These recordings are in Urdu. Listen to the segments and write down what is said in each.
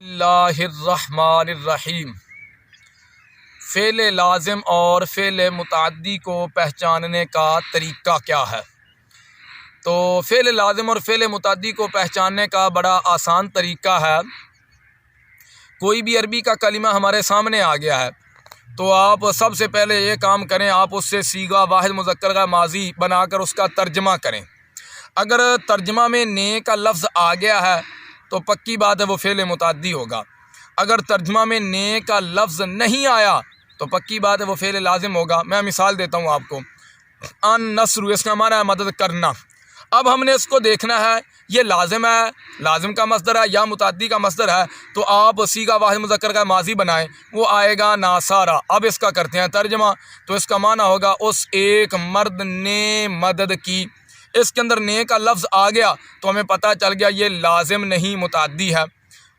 اللہ الرحمن الرحیم۔ فعل لازم اور فعل متعدی کو پہچاننے کا طریقہ کیا ہے؟ تو فعل لازم اور فعل متعدی کو پہچاننے کا بڑا آسان طریقہ ہے۔ کوئی بھی عربی کا کلمہ ہمارے سامنے آ گیا ہے تو آپ سب سے پہلے یہ کام کریں، آپ اس سے صیغہ واحد مذکر کا ماضی بنا کر اس کا ترجمہ کریں۔ اگر ترجمہ میں نے کا لفظ آ گیا ہے تو پکی بات ہے وہ فعل متعدی ہوگا۔ اگر ترجمہ میں نے کا لفظ نہیں آیا تو پکی بات ہے وہ فعل لازم ہوگا۔ میں مثال دیتا ہوں آپ کو، ان نصر، اس کا معنی ہے مدد کرنا۔ اب ہم نے اس کو دیکھنا ہے یہ لازم ہے، لازم کا مصدر ہے یا متعدی کا مصدر ہے، تو آپ صیغہ واحد مذکر کا ماضی بنائیں، وہ آئے گا ناصارا۔ اب اس کا کرتے ہیں ترجمہ، تو اس کا معنی ہوگا اس ایک مرد نے مدد کی۔ اس کے اندر نے کا لفظ آ گیا تو ہمیں پتہ چل گیا یہ لازم نہیں متعدی ہے۔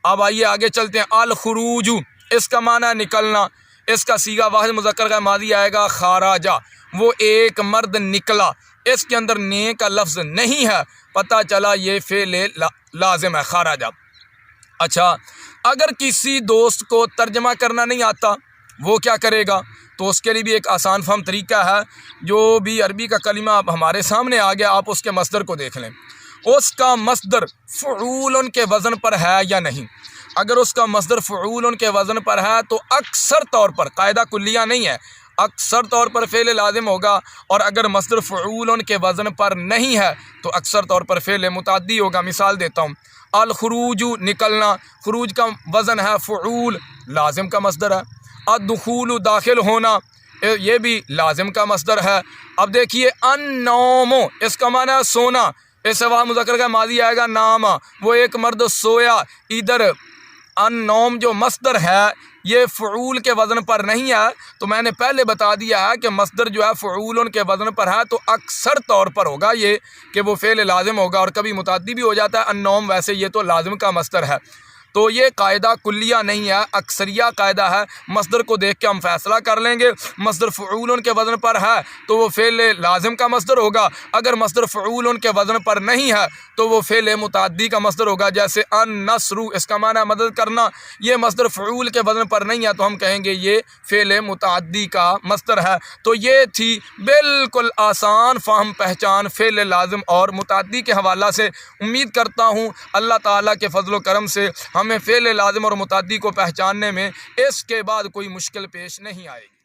اب آئیے آگے چلتے ہیں، الخروج، اس کا معنی ہے نکلنا۔ اس کا صیغہ واحد مذکر کا ماضی آئے گا خراجہ، وہ ایک مرد نکلا۔ اس کے اندر نے کا لفظ نہیں ہے، پتہ چلا یہ فعل لازم ہے، خراجہ۔ اچھا، اگر کسی دوست کو ترجمہ کرنا نہیں آتا وہ کیا کرے گا؟ تو اس کے لیے بھی ایک آسان فہم طریقہ ہے۔ جو بھی عربی کا کلمہ اب ہمارے سامنے آ گیا، آپ اس کے مصدر کو دیکھ لیں، اس کا مصدر فعول کے وزن پر ہے یا نہیں۔ اگر اس کا مصدر فعول کے وزن پر ہے تو اکثر طور پر، قاعدہ کلیہ نہیں ہے، اکثر طور پر فعل لازم ہوگا، اور اگر مصدر فعول کے وزن پر نہیں ہے تو اکثر طور پر فعل متعدی ہوگا۔ مثال دیتا ہوں، الخروج، نکلنا، خروج کا وزن ہے فعول، لازم کا مصدر ہے۔ الدخول، داخل ہونا، یہ بھی لازم کا مصدر ہے۔ اب دیکھیے، النوم، اس کا معنی ہے سونا۔ اس سے واحد مذکر کا ماضی آئے گا ناما، وہ ایک مرد سویا۔ ادھر النوم جو مصدر ہے یہ فعول کے وزن پر نہیں ہے، تو میں نے پہلے بتا دیا ہے کہ مصدر جو ہے فعول کے وزن پر ہے تو اکثر طور پر ہوگا یہ کہ وہ فعل لازم ہوگا، اور کبھی متعدی بھی ہو جاتا ہے۔ النوم ویسے یہ تو لازم کا مصدر ہے، تو یہ قاعدہ کلیہ نہیں ہے، اکثریہ قاعدہ ہے۔ مصدر کو دیکھ کے ہم فیصلہ کر لیں گے، مصدر فعول کے وزن پر ہے تو وہ فعل لازم کا مصدر ہوگا، اگر مصدر فعول کے وزن پر نہیں ہے تو وہ فعل متعدی کا مصدر ہوگا۔ جیسے النصر، اس کا معنی ہے مدد کرنا، یہ مصدر فعول کے وزن پر نہیں ہے تو ہم کہیں گے یہ فعل متعدی کا مصدر ہے۔ تو یہ تھی بالکل آسان فہم پہچان فعل لازم اور متعدی کے حوالہ سے۔ امید کرتا ہوں اللہ تعالیٰ کے فضل و کرم سے ہمیں فعل لازم اور متعدی کو پہچاننے میں اس کے بعد کوئی مشکل پیش نہیں آئے گی۔